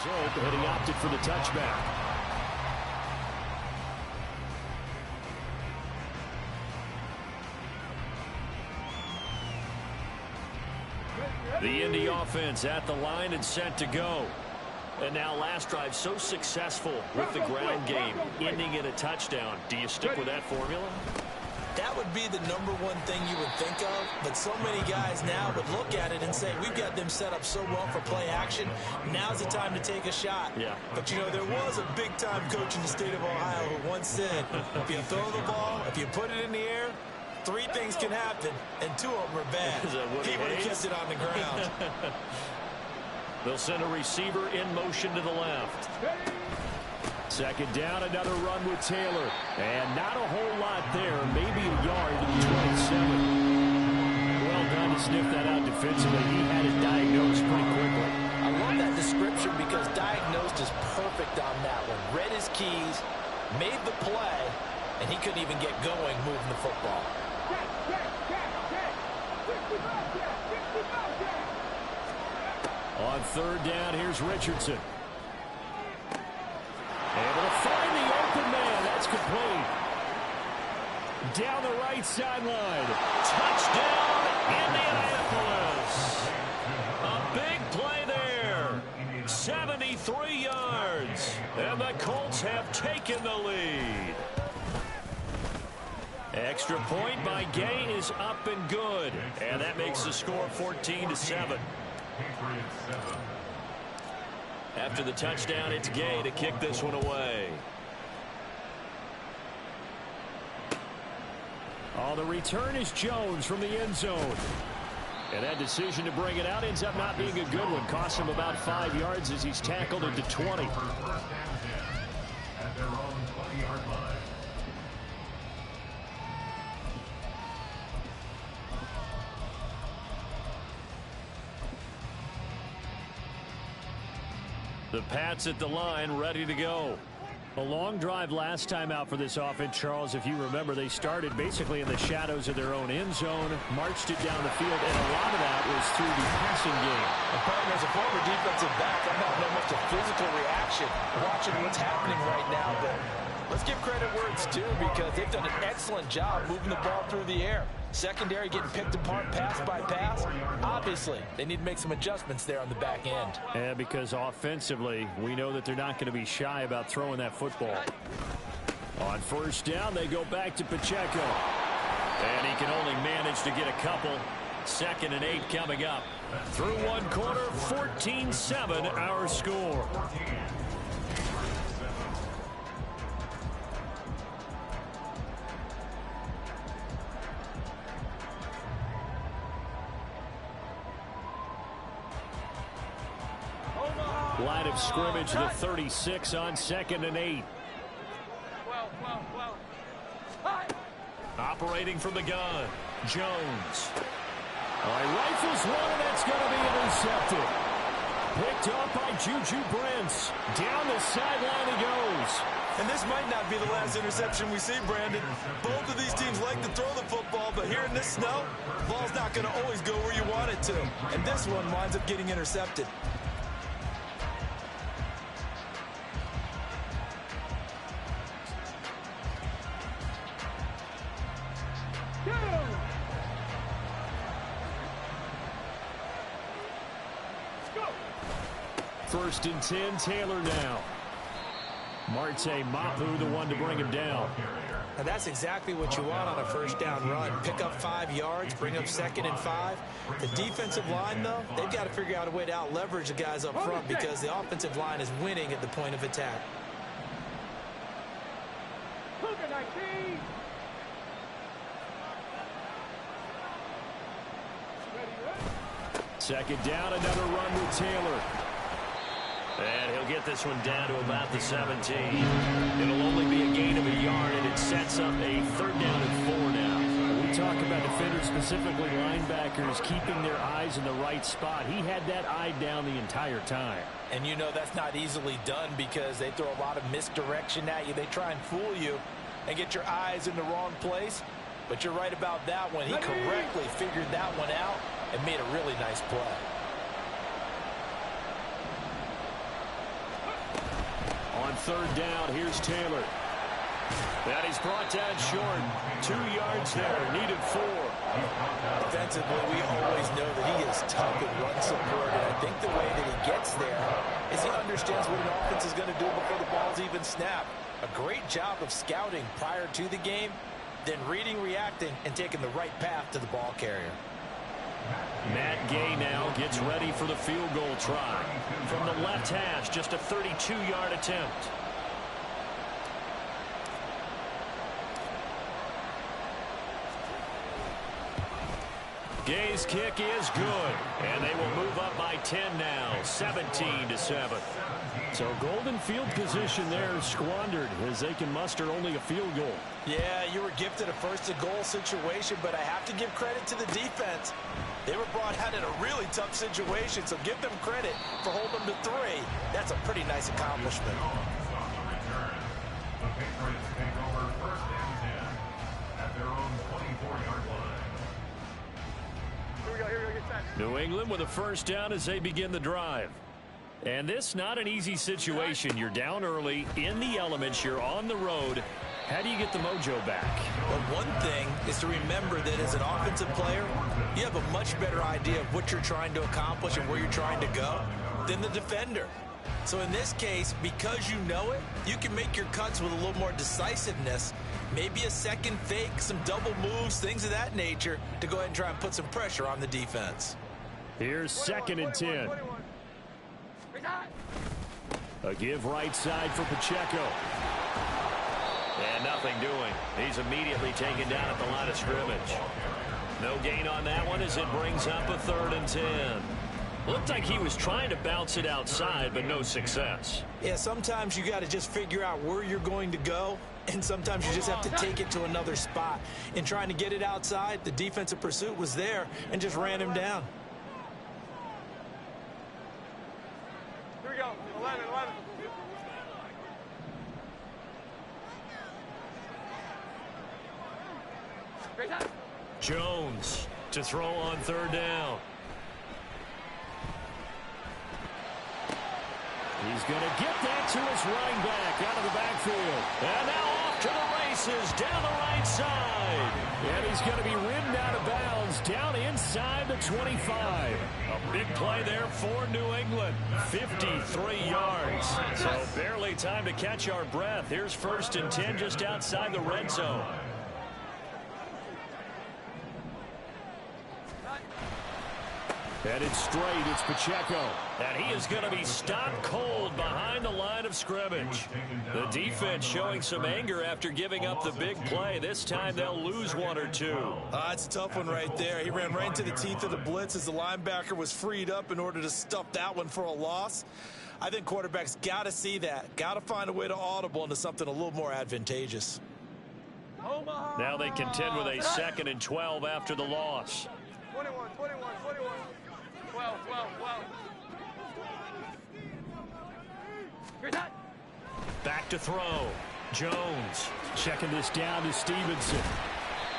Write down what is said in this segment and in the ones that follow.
result, and he opted for the touchback. The Indy offense at the line and set to go. And now last drive so successful with the ground game, ending in a touchdown. Do you stick with that formula? That would be the #1 thing you would think of, but so many guys now would look at it and say, we've got them set up so well for play action, now's the time to take a shot. Yeah. But, you know, there was a big-time coach in the state of Ohio who once said, if you throw the ball, if you put it in the air, 3 things can happen, and 2 of them are bad. He would have kept it on the ground. They'll send a receiver in motion to the left. Second down, another run with Taylor. And not a whole lot there, maybe a yard to the 27. Well done to sniff that out defensively. He had it diagnosed pretty quickly. I love that description because diagnosed is perfect on that one. Read his keys, made the play, and he couldn't even get going moving the football. On third down, here's Richardson. Able to find the open man. That's complete. Down the right sideline. Touchdown, Indianapolis. A big play there. 73 yards. And the Colts have taken the lead. Extra point by Gay is up and good. And that makes the score 14-7. After the touchdown, it's Gay to kick this one away. Oh, the return is Jones from the end zone. And that decision to bring it out ends up not being a good one. Costs him about 5 yards as he's tackled into 20. At their own 20-yard line. The Pats at the line, ready to go. A long drive last time out for this offense, Charles. If you remember, they started basically in the shadows of their own end zone, marched it down the field, and a lot of that was through the passing game. And partner, as a former defensive back, I'm not that much a physical reaction watching what's happening right now, but let's give credit where it's due because they've done an excellent job moving the ball through the air. Secondary getting picked apart pass by pass. Obviously, they need to make some adjustments there on the back end. Yeah, because offensively, we know that they're not going to be shy about throwing that football. On first down, they go back to Pacheco. And he can only manage to get a couple. 2nd and 8 coming up. Through one quarter, 14-7 our score. Line of scrimmage, the 36 on 2nd and 8. Operating from the gun, Jones. Rifles one, and that's going to be intercepted. Picked up by Juju Brents. Down the sideline he goes. And this might not be the last interception we see, Brandon. Both of these teams like to throw the football, but here in this snow, the ball's not going to always go where you want it to. And this one winds up getting intercepted. First and 10, Taylor now. Marte Mapu, the one to bring him down. And that's exactly what you want on a first down run. Pick up 5 yards, bring up 2nd and 5. The defensive line, though, they've got to figure out a way to out-leverage the guys up front because the offensive line is winning at the point of attack. Second down, another run with Taylor. And he'll get this one down to about the 17. It'll only be a gain of a yard, and it sets up a 3rd down and 4 now. We talk about defenders, specifically linebackers, keeping their eyes in the right spot. He had that eye down the entire time. And you know that's not easily done because they throw a lot of misdirection at you. They try and fool you and get your eyes in the wrong place. But you're right about that one. He correctly figured that one out and made a really nice play. On third down, here's Taylor. And he's brought down short. 2 yards there. Needed 4. Defensively, we always know that he is tough at run support, and I think the way that he gets there is he understands what an offense is going to do before the ball's even snapped. A great job of scouting prior to the game, then reading, reacting, and taking the right path to the ball carrier. Matt Gay now gets ready for the field goal try. From the left hash, just a 32-yard attempt. Gay's kick is good, and they will move up by 10 now, 17-7. So golden field position there squandered as they can muster only a field goal. Yeah, you were gifted a first-and-goal situation, but I have to give credit to the defense. They were brought out in a really tough situation, so give them credit for holding them to 3. That's a pretty nice accomplishment. The Patriots take over first and 10 at their own 24-yard line. New England with a first down as they begin the drive. And this not an easy situation. You're down early, in the elements, you're on the road. How do you get the mojo back? Well, one thing is to remember that as an offensive player, you have a much better idea of what you're trying to accomplish and where you're trying to go than the defender. So in this case, because you know it, you can make your cuts with a little more decisiveness, maybe a second fake, some double moves, things of that nature, to go ahead and try and put some pressure on the defense. Here's 2nd and 10. A give right side for Pacheco. And nothing doing. He's immediately taken down at the line of scrimmage. No gain on that one as it brings up a 3rd and 10. Looked like he was trying to bounce it outside, but no success. Yeah, sometimes you got to just figure out where you're going to go, and sometimes you just have to take it to another spot. In trying to get it outside, the defensive pursuit was there and just ran him down. Here we go, 11. Jones to throw on 3rd down. He's going to get that to his running back out of the backfield. And now off to the races down the right side. And he's going to be rimmed out of bounds down inside the 25. A big play there for New England. 53 yards. So barely time to catch our breath. Here's 1st and 10 just outside the red zone. Headed straight, it's Pacheco. And he is going to be stopped cold behind the line of scrimmage. The defense showing some anger after giving up the big play. This time they'll lose 1 or 2. It's a tough one right there. He ran right into the teeth of the blitz as the linebacker was freed up in order to stuff that one for a loss. I think quarterbacks got to see that. Got to find a way to audible into something a little more advantageous. Now they contend with a 2nd and 12 after the loss. 21. 12. Back to throw. Jones checking this down to Stevenson.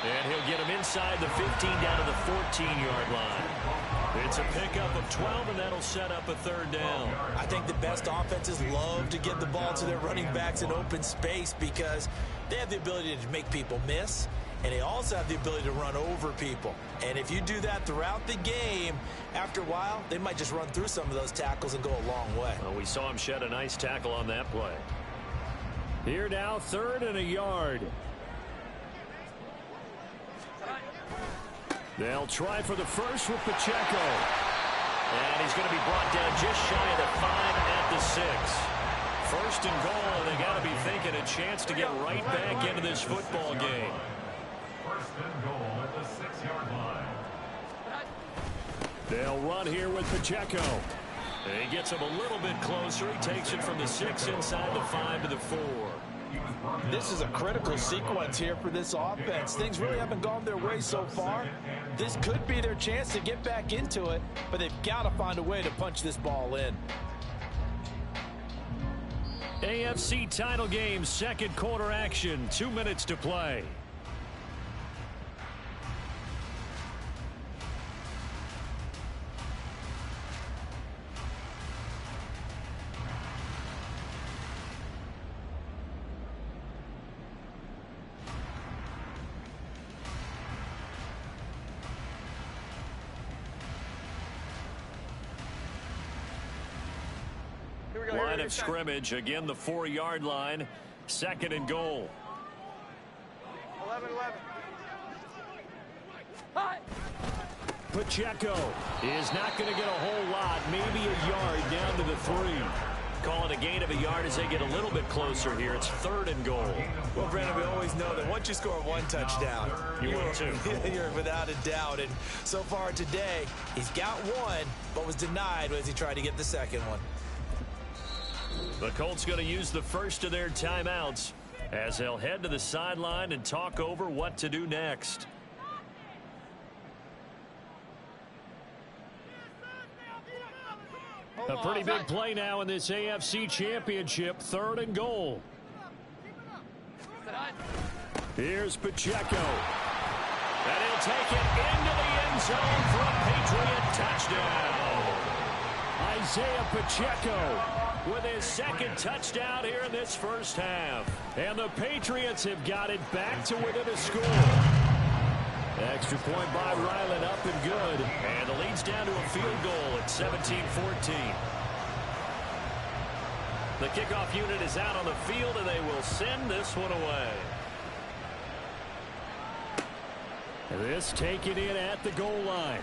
And he'll get him inside the 15 down to the 14-yard line. It's a pickup of 12, and that'll set up a 3rd down. I think the best offenses love to get the ball to their running backs in open space because they have the ability to make people miss, and they also have the ability to run over people. And if you do that throughout the game, after a while, they might just run through some of those tackles and go a long way. Well, we saw him shed a nice tackle on that play. Here now, 3rd and a yard. They'll try for the first with Pacheco. And he's going to be brought down just shy of the 5 at the 6. 1st and goal, and they got to be thinking a chance to get right back into this football game. 1st and goal at the 6-yard line. They'll run here with Pacheco. And he gets him a little bit closer. He takes it from the 6 inside the 5 to the 4. This is a critical sequence here for this offense. Things really haven't gone their way so far. This could be their chance to get back into it, but they've got to find a way to punch this ball in. AFC title game, 2nd quarter action, 2 minutes to play. we go. Line of scrimmage, again the 4-yard line, 2nd and goal. 11. Pacheco is not going to get a whole lot, maybe a yard down to the 3. Call it a gain of a yard as they get a little bit closer here. It's 3rd and goal. Well, Brandon, we always know that once you score one touchdown, you're without a doubt. And so far today, he's got one, but was denied as he tried to get the second one. The Colts going to use the first of their timeouts as they'll head to the sideline and talk over what to do next. A pretty big play now in this AFC Championship. 3rd and goal. Here's Pacheco. And he'll take it into the end zone for a Patriot touchdown. Isaiah Pacheco with his 2nd touchdown here in this first half. And the Patriots have got it back to within a score. Extra point by Ryland, up and good. And the lead's down to a field goal at 17-14. The kickoff unit is out on the field, and they will send this one away. This taken in at the goal line.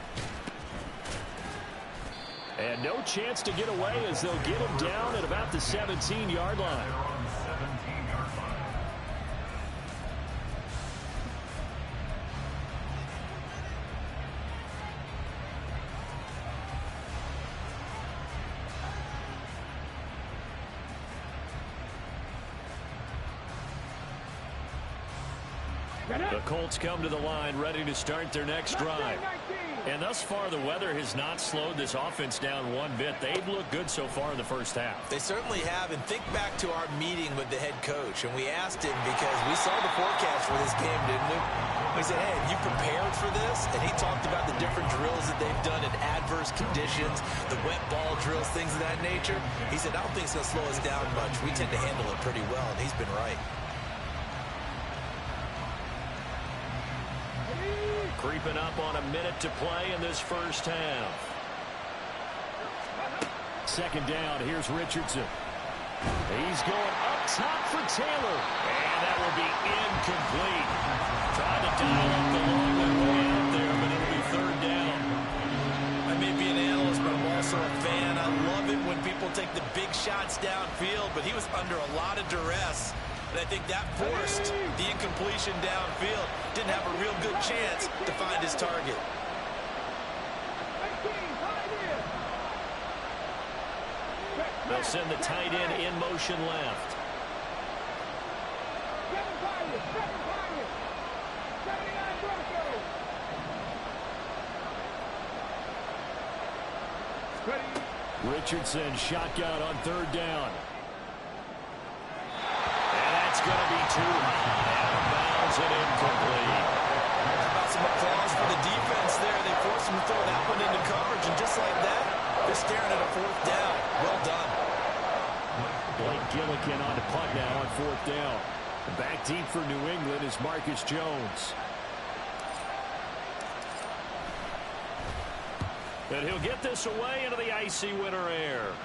And no chance to get away as they'll get him down at about the 17-yard line. The Colts come to the line ready to start their next drive. And thus far, the weather has not slowed this offense down one bit. They've looked good so far in the first half. They certainly have. And think back to our meeting with the head coach. And we asked him because we saw the forecast for this game, didn't we? We said, hey, have you prepared for this? And he talked about the different drills that they've done in adverse conditions, the wet ball drills, things of that nature. He said, I don't think it's going to slow us down much. We tend to handle it pretty well, and he's been right. Creeping up on a minute to play in this first half. 2nd down, here's Richardson. He's going up top for Taylor. And that will be incomplete. Trying to dial up the long way out there, but it'll be 3rd down. I may be an analyst, but I'm also a fan. I love it when people take the big shots downfield, but he was under a lot of duress. And I think that forced the incompletion downfield. Didn't have a real good chance to find his target. They'll send the tight end in motion left. Richardson shotgun on 3rd down. It's going to be too high. Out of bounds and incomplete. How about some applause for the defense there? They forced him to throw that one into coverage, and just like that, they're staring at a 4th down. Well done. Blake Gillikin on the punt now on 4th down. The back deep for New England is Marcus Jones. And he'll get this away into the icy winter air.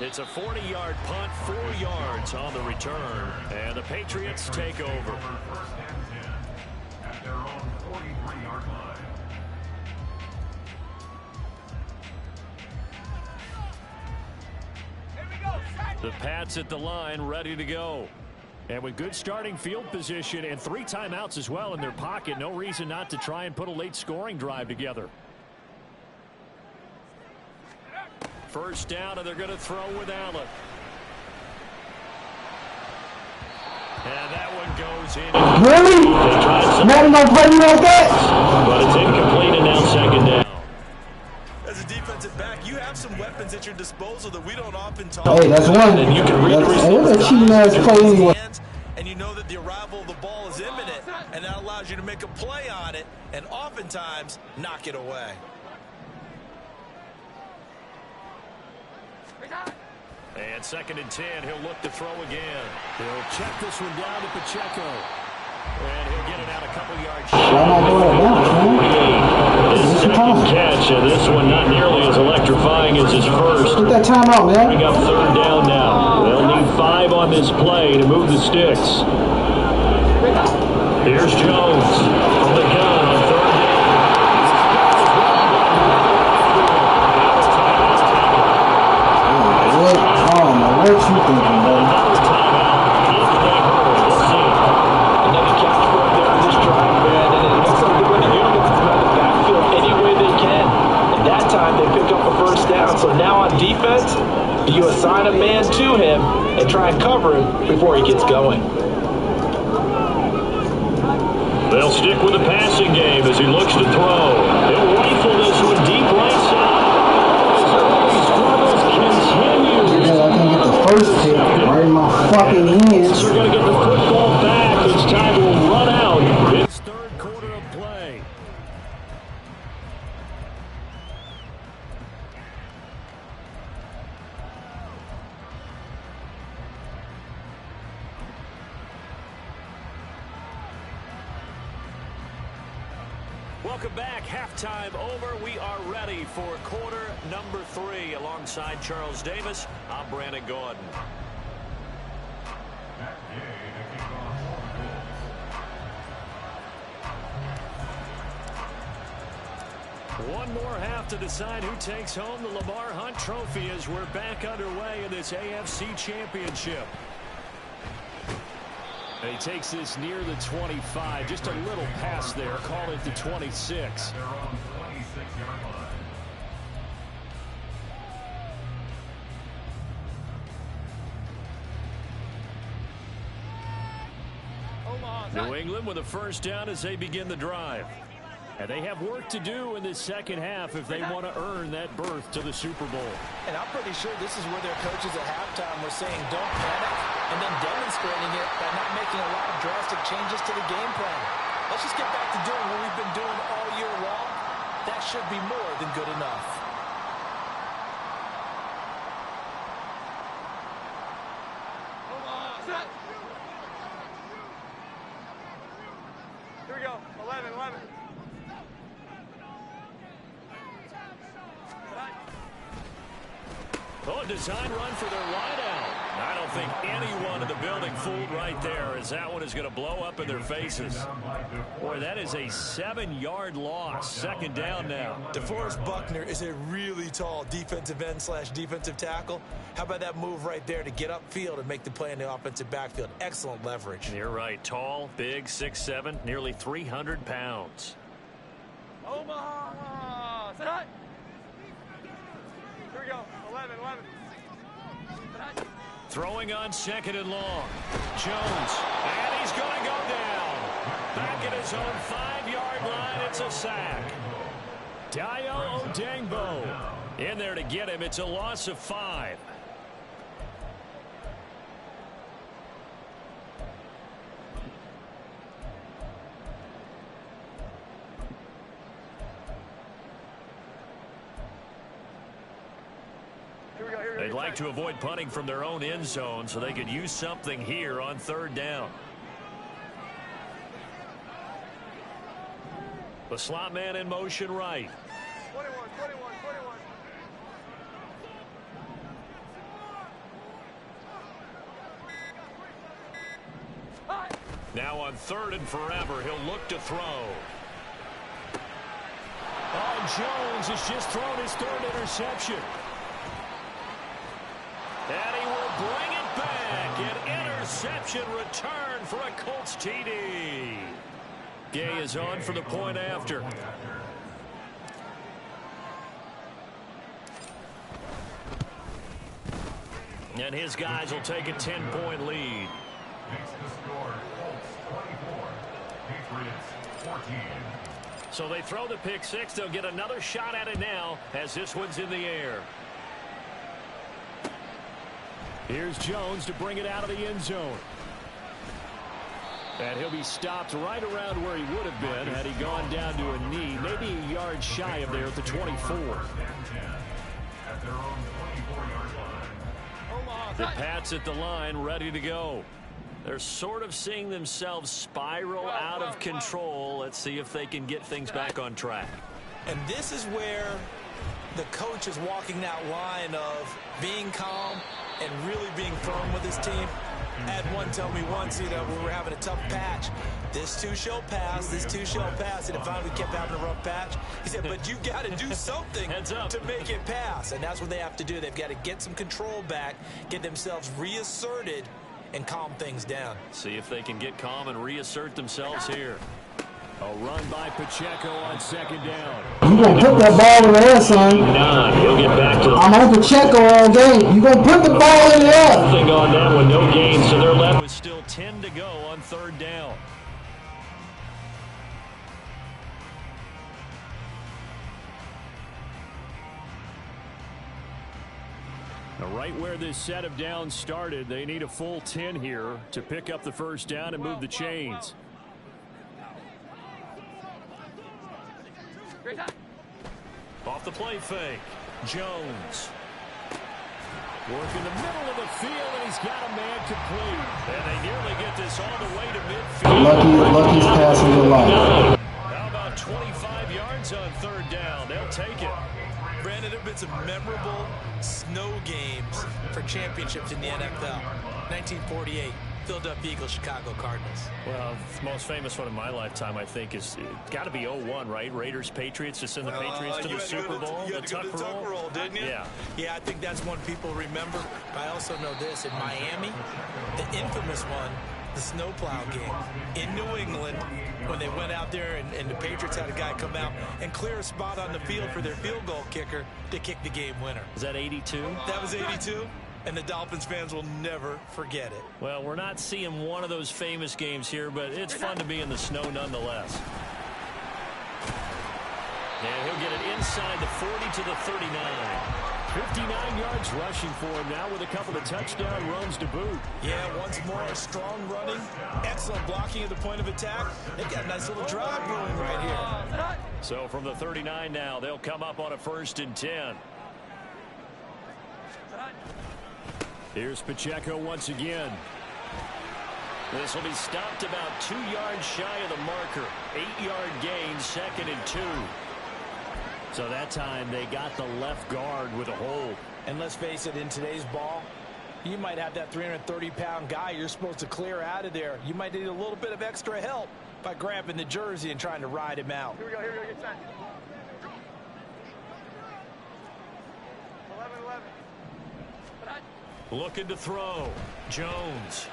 It's a 40-yard punt, 4 yards on the return, and the Patriots take over. 1st and 10 at their own 43-yard line. The Pats at the line, ready to go. And with good starting field position and 3 timeouts as well in their pocket, no reason not to try and put a late scoring drive together. 1st down, and they're going to throw with Allen. And that one goes in. Really? Madden don't play me like that? But it's incomplete, and now 2nd down. As a defensive back, you have some weapons at your disposal that we don't often talk Hey, that's one. And you can read the That's a cheating ass play anyway. And you know that the arrival of the ball is imminent, and that allows you to make a play on it, and oftentimes knock it away. And 2nd and 10, he'll look to throw again. He'll check this one down to Pacheco. And he'll get it out a couple yards short. Why not go out of bounds, man? This is second catch, and this one not nearly as electrifying as his first. Get that timeout, man. We got third down now. They'll need 5 on this play to move the sticks. Here's Jones from the gun on third down. What you thinking, buddy? Another catch for him there on this drive, man. And it looks like they're going to use it around the backfield any way they can. And that time they pick up a first down. So now on defense, do you assign a man to him and try and cover him before he gets going? They'll stick with the passing game as he looks to throw. He'll rifle this one deep right side. Struggles continue. Yeah, I can get the first pick right in my fucking hands. They're going to get the football back as time will run out. It's third quarter of play. Welcome back. Halftime over. We are ready for quarter number 3. Alongside Charles Davis, I'm Brandon Gordon. That day to kick off for the Colts. One more half to decide who takes home the Lamar Hunt Trophy as we're back underway in this AFC Championship. And he takes this near the 25, just a little past there, call it the 26. Their own 26-yard line. New England with a first down as they begin the drive. And they have work to do in this second half if they want to earn that berth to the Super Bowl. And I'm pretty sure this is where their coaches at halftime were saying don't panic, and then demonstrating it by not making a lot of drastic changes to the game plan. Let's just get back to doing what we've been doing all year long. That should be more than good enough. Here we go. 11. Oh, a design run for their wideout. I don't think anyone in the building fooled right there, as that one is going to blow up in their faces. Boy, that is a 7-yard loss. Second down now. DeForest Buckner is a really tall defensive end / defensive tackle. How about that move right there to get upfield and make the play in the offensive backfield? Excellent leverage. You're right. Tall, big, 6'7", nearly 300 pounds. Omaha. Sit high. Here we go. 11. Throwing on second and long. Jones. And he's going to go down. Back at his own 5-yard line. It's a sack. Dayo Odengbo in there to get him. It's a loss of 5. They'd like to avoid punting from their own end zone so they could use something here on third down. The slot man in motion right. 21. Now on third and forever, he'll look to throw. Oh, Jones has just thrown his 3rd interception. And he will bring it back. An interception return for a Colts TD. Gay is on for the point after. And his guys will take a 10-point lead. Makes the score Colts 24, Patriots 14. So they throw the pick 6. They'll get another shot at it now as this one's in the air. Here's Jones to bring it out of the end zone. And he'll be stopped right around where he would have been had he gone down to a knee, maybe a yard shy of there at the 24. At their own 24-yard line. The Pats at the line, ready to go. They're sort of seeing themselves spiral out of control. Let's see if they can get things back on track. And this is where the coach is walking that line of being calm and really being firm with his team. I had one tell me once, when we were having a tough patch, this too shall pass, this too shall pass. And if we kept having a rough patch, he said, but you got to do something to make it pass. And that's what they have to do. They've got to get some control back, get themselves reasserted, and calm things down. See if they can get calm and reassert themselves here. A run by Pacheco on second down. You gonna put that ball in the air, son. He'll get back to I'm on Pacheco all day. You gonna put the ball in the air. thing on that with no gain, so they're left with still 10 to go on third down. Now, right where this set of downs started, they need a full 10 here to pick up the first down and move the chains. Off the play fake. Jones. Work in the middle of the field, and he's got a man complete. And they nearly get this all the way to midfield. Lucky's passing your life. How about 25 yards on third down? They'll take it. Brandon, there have been some memorable snow games for championships in the NFL. 1948. Philadelphia Eagles, Chicago Cardinals. Well, the most famous one in my lifetime, I think, is got to be 01, right? Raiders, Patriots, to send the Patriots to the Super Bowl. You had to go to the Tuck roll, didn't you? Yeah. Yeah, I think that's one people remember. But I also know this. In Miami, the infamous one, the snowplow game. In New England, when they went out there and the Patriots had a guy come out and clear a spot on the field for their field goal kicker to kick the game winner. Was that 82? That was 82. And the Dolphins fans will never forget it. Well, we're not seeing one of those famous games here, but it's fun to be in the snow nonetheless. And he'll get it inside the 40 to the 39. 59 yards rushing for him now with a couple of touchdown runs to boot. Yeah, once more, strong running, excellent blocking at the point of attack. They've got a nice little drive brewing right here. So from the 39 now, they'll come up on a 1st and 10. Here's Pacheco once again. This will be stopped about 2 yards shy of the marker. 8-yard gain, 2nd and 2. So that time they got the left guard with a hold. And let's face it, in today's ball, you might have that 330-pound guy you're supposed to clear out of there. You might need a little bit of extra help by grabbing the jersey and trying to ride him out. Here we go, get set. 11-11. Looking to throw. Jones.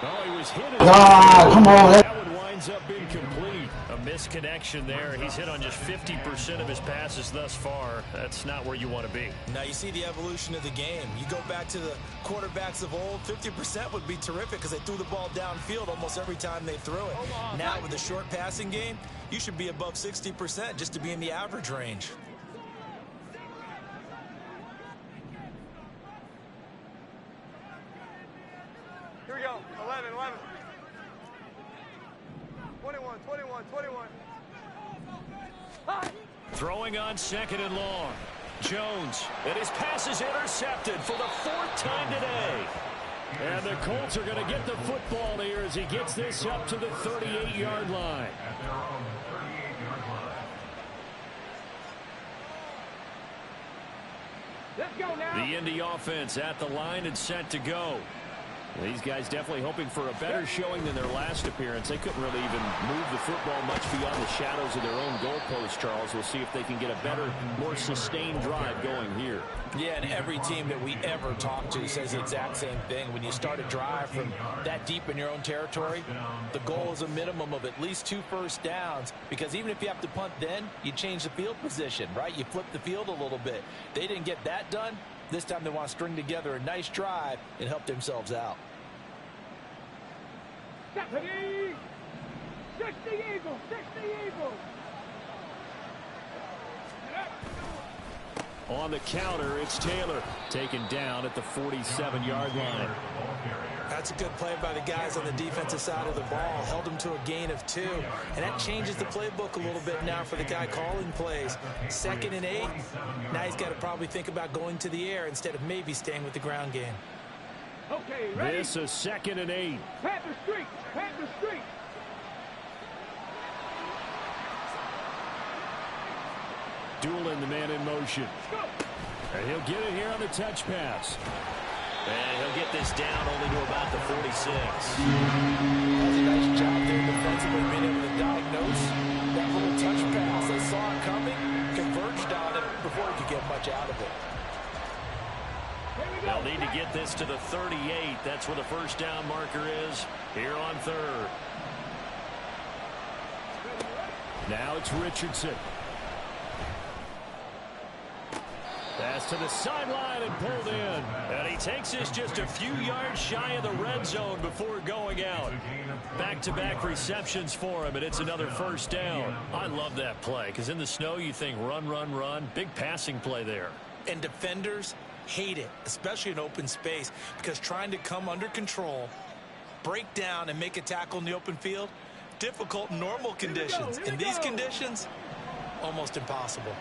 Oh, he was hit. God, come on. That one winds up incomplete. A misconnection there. He's hit on just 50% of his passes thus far. That's not where you want to be. Now you see the evolution of the game. You go back to the quarterbacks of old, 50% would be terrific because they threw the ball downfield almost every time they threw it. Now with the short passing game, you should be above 60% just to be in the average range. Here we go. 11-11. 21. Throwing on 2nd and long. Jones. And his pass is intercepted for the 4th time today. And the Colts are going to get the football here as he gets this up to the 38-yard line. At their own 38-yard line. Let's go now. The Indy offense at the line and set to go. These guys definitely hoping for a better showing than their last appearance. They couldn't really even move the football much beyond the shadows of their own goalpost, Charles. We'll see if they can get a better, more sustained drive going here. Yeah, and every team that we ever talk to says the exact same thing. When you start a drive from that deep in your own territory, the goal is a minimum of at least 2 first downs, because even if you have to punt then, you change the field position, right? You flip the field a little bit. They didn't get that done. This time they want to string together a nice drive and help themselves out. 60 Eagles. On the counter, it's Taylor taken down at the 47-yard line. That's a good play by the guys on the defensive side of the ball. Held them to a gain of 2. And that changes the playbook a little bit now for the guy calling plays. 2nd and 8. Now he's got to probably think about going to the air instead of maybe staying with the ground game. Okay, ready? This is 2nd and 8. Panther streak. dueling the man in motion. And he'll get it here on the touch pass. And he'll get this down only to about the 46. That's a nice job there defensively, being able to diagnose that little touch pass. They saw it coming, converged on it before he could get much out of it. They'll need to get this to the 38. That's where the first down marker is here on third. Now it's Richardson. Pass to the sideline and pulled in. And he takes this just a few yards shy of the red zone before going out. Back-to-back receptions for him, and it's another first down. I love that play because in the snow you think run, run, run. Big passing play there. And defenders hate it, especially in open space, because trying to come under control, break down, and make a tackle in the open field, difficult in normal conditions. In these conditions, almost impossible.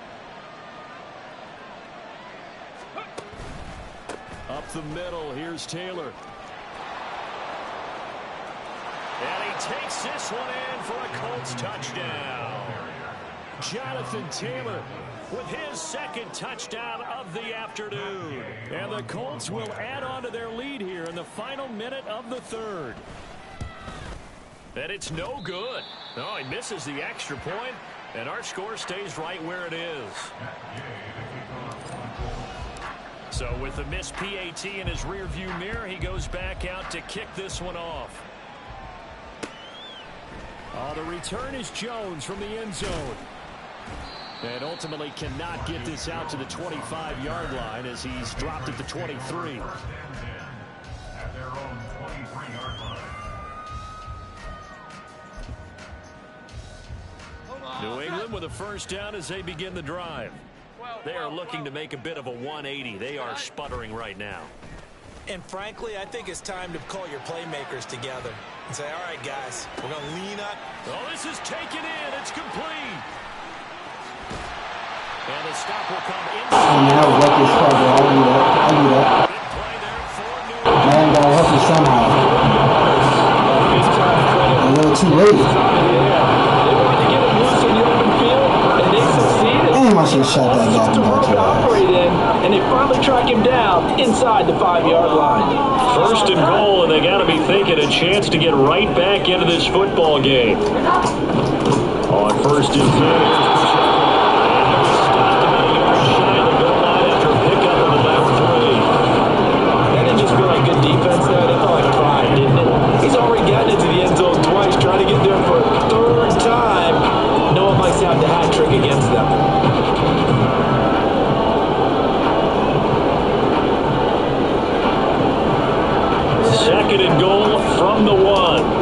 Up the middle, here's Taylor. And he takes this one in for a Colts touchdown. Jonathan Taylor with his second touchdown of the afternoon. And the Colts will add on to their lead here in the final minute of the third. And it's no good. Oh, he misses the extra point, and our score stays right where it is. So with a missed PAT in his rearview mirror, he goes back out to kick this one off. Oh, the return is Jones from the end zone. And ultimately cannot get this out to the 25-yard line as he's dropped at the 23. At their own 23-yard line. New England with a first down as they begin the drive. They are looking to make a bit of a 180. They are sputtering right now. And frankly, I think it's time to call your playmakers together and say, all right, guys, we're going to lean up. Oh, this is taken in. It's complete. And the stop will come inside. And now let this cover. I'll do that. Big play there for New England. Man, gotta help you somehow. A little too late. They wanted to get him loose in the open field, and they succeeded. Damn, I should have shot that Just a down. rope to operate in, and they finally track him down inside the 5-yard line. First and goal, and they got to be thinking a chance to get right back into this football game. On first and 10. Defense there, they felt like pride, didn't it? He's already gotten into the end zone twice, trying to get there for a third time. No one likes to have the hat trick against them. Second and goal from the 1.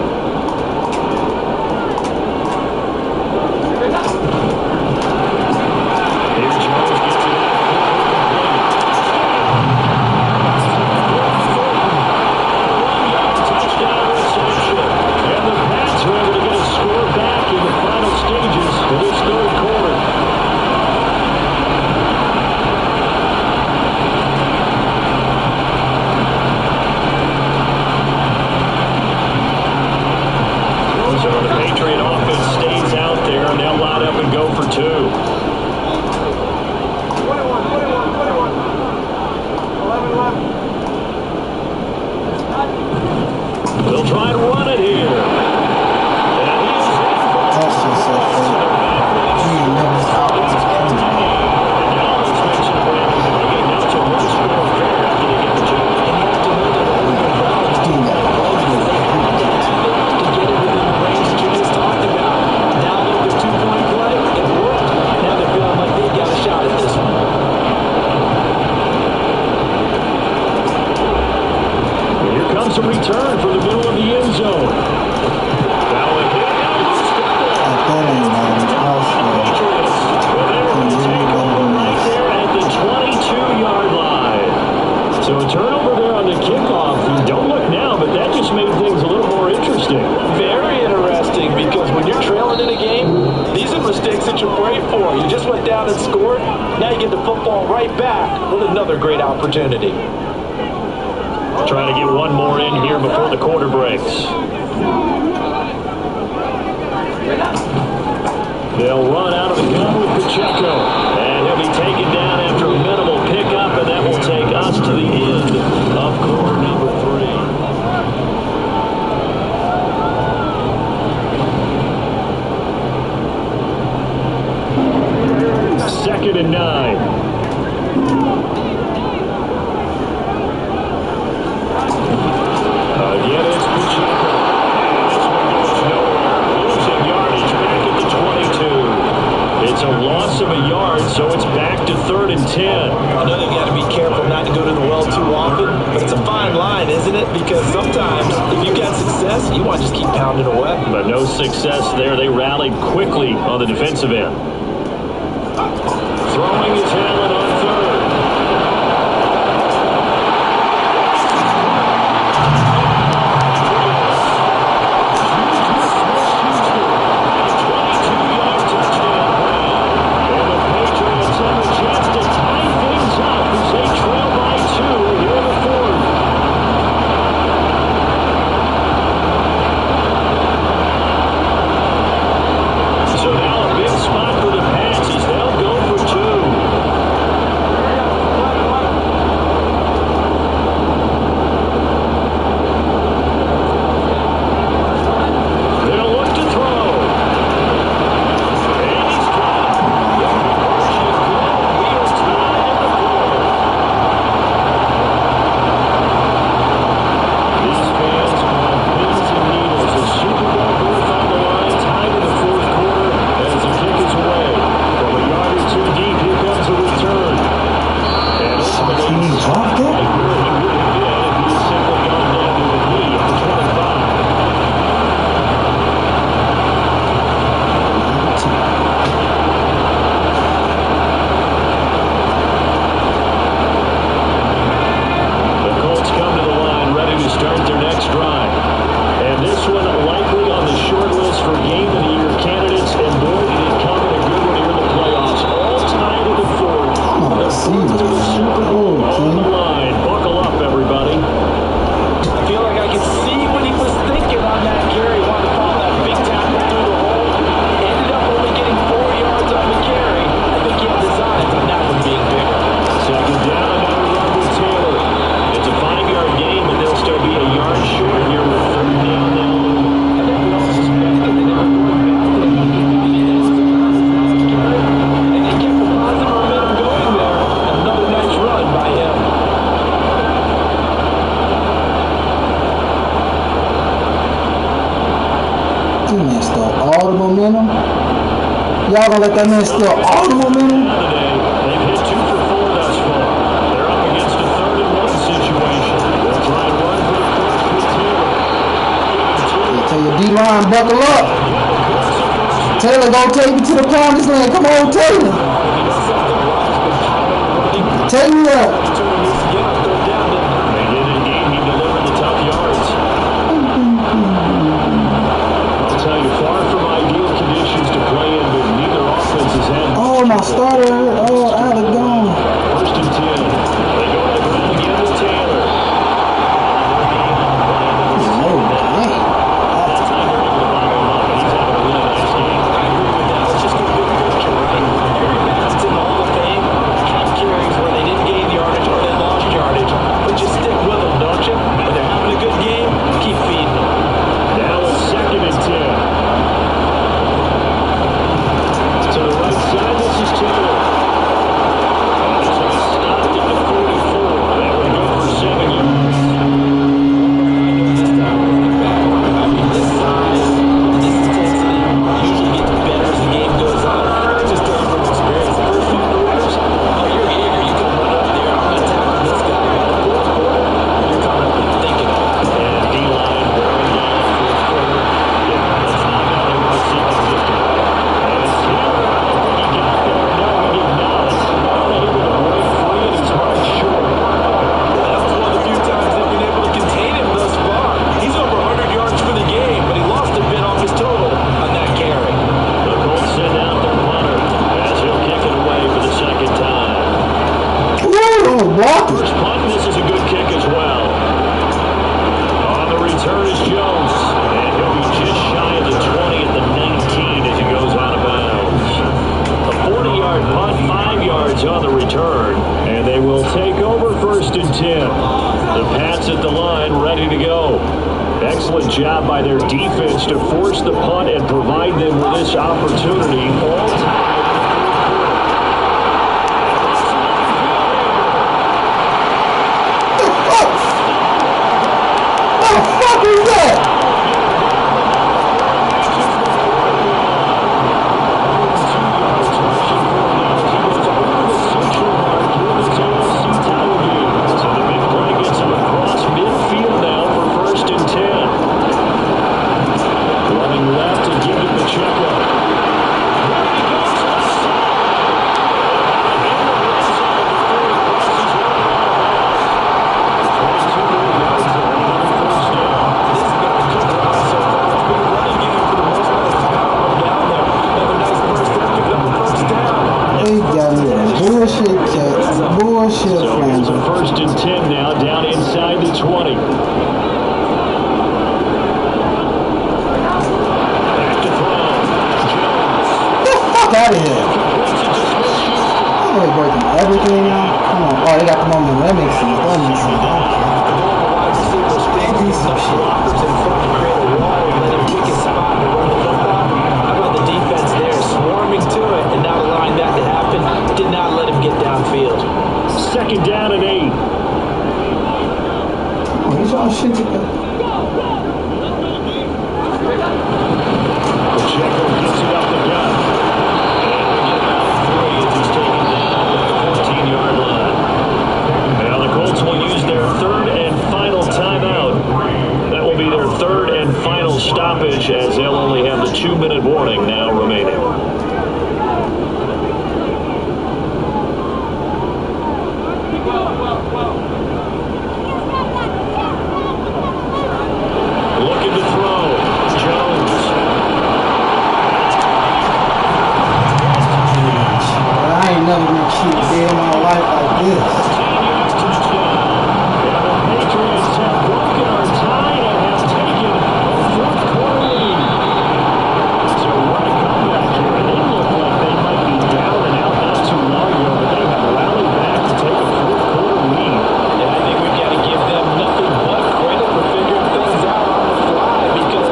Opportunity. Trying to get one more in here before the quarter breaks. They'll run out of the gun with Pacheco. And 2nd and 9. Again, it's Pacheco. This one goes nowhere. Losing yardage back at the 22. It's a loss of a yard, so it's back to 3rd and 10. I know they've got to be careful not to go to the well too often, but it's a fine line, isn't it? Because sometimes if you've got success, you want to just keep pounding away. But no success there. They rallied quickly on the defensive end. Throwing his Allen on 3rd. Y'all gonna let that man steal all the momentum? They've hit 2 for 4 thus far. They're up against a 3rd and 1 situation. They'll try and run for the first with Taylor. Tell your D-line, buckle up. Taylor gonna take you to the promised land. Come on, Taylor. Take me up. They did in game. He delivered the tough yards. I'll tell you, far from ideal conditions to play in, but neither offense has had. Oh, my starter. Oh, out of gone. 1st and 10. They go to the ground again with Taylor. Oh, dang. Excellent job by their defense to force the punt and provide them with this opportunity. All tied. fuck out of here. I'm really breaking everything now. Come on. Oh, they got the momentum. That makes sense. That makes sense. I don't care. They do some shit. Blockers in front to create a wall and let him pick his spot and run the football. How about the defense there swarming to it and not allowing that to happen? Did not let him get downfield. Second down and 8. Oh, he's all shit together. Pacheco gets it up the gut. And we get about 3 as he's taken down at the 14-yard line. Now the Colts will use their third and final timeout. That will be their third and final stoppage as they'll only have the 2-minute warning now remaining. Looking to throw. Jones. I ain't never been shit dead in my life like this. 10 yards touchdown. And the Patriots have broken our tie and have taken a fourth-quarter lead. So what a comeback here. They look like they might be down and out not too long ago, but they have rallied back to take a fourth-quarter lead. And I think we've got to give them nothing but credit for figuring things out on the fly because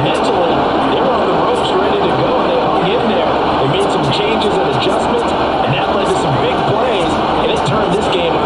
mentally they're on the ropes ready to go and they hung in there. They made some changes and adjustments and that led to some big plays and it turned this game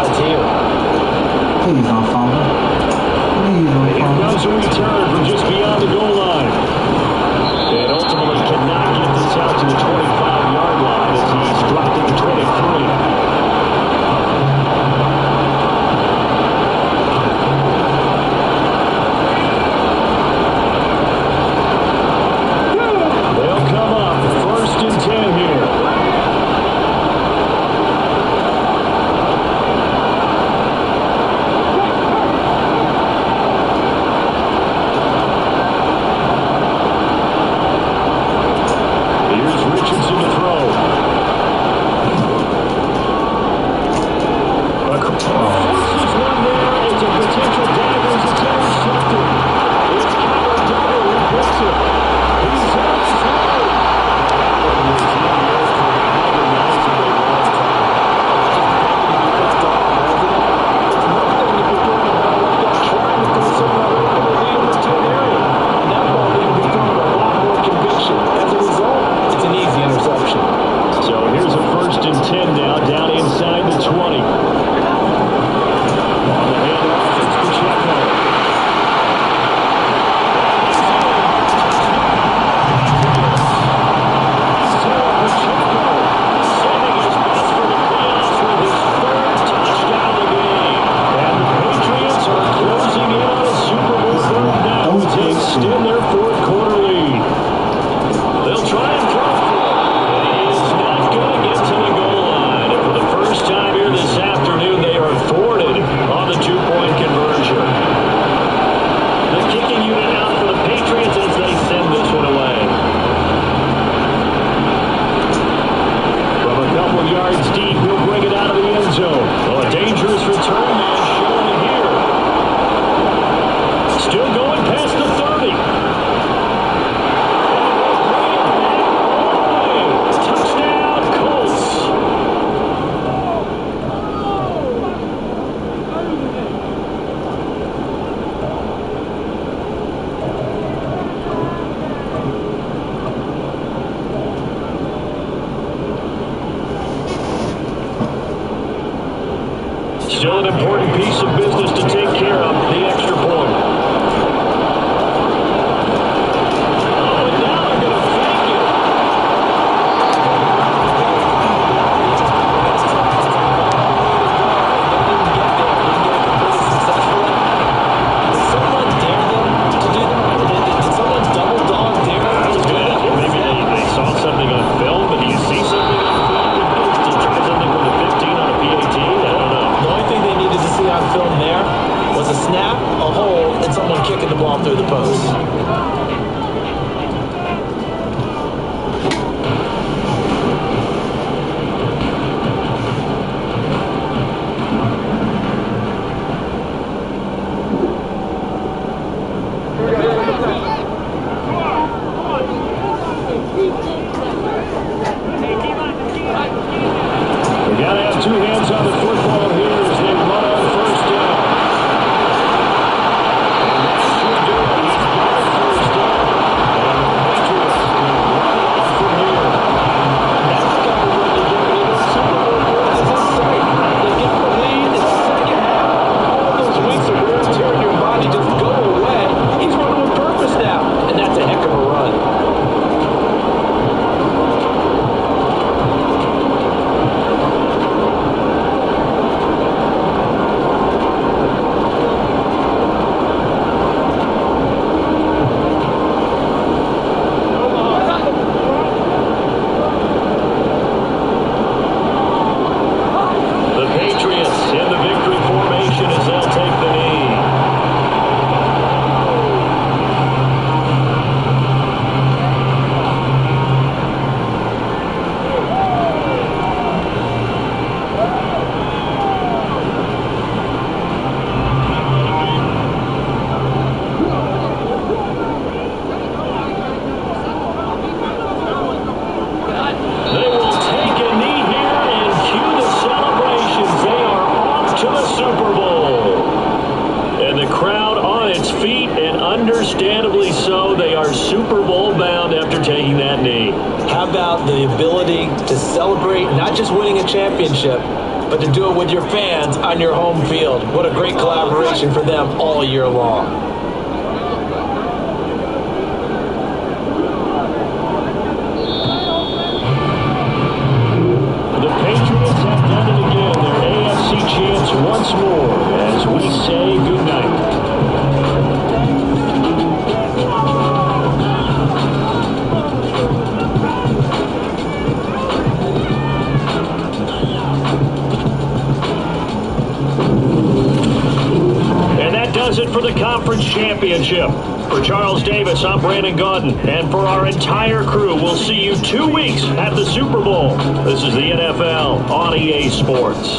How about the ability to celebrate not just winning a championship, but to do it with your fans on your home field? What a great collaboration for them all year long. The Patriots have done it again. Their AFC champs once more as we say goodnight. And that does it for the conference championship. For Charles Davis, I'm Brandon Gaudin. And for our entire crew, we'll see you 2 weeks at the Super Bowl. This is the NFL on EA Sports.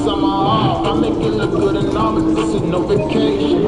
Summer off, I make it look good and all, but this is no vacation.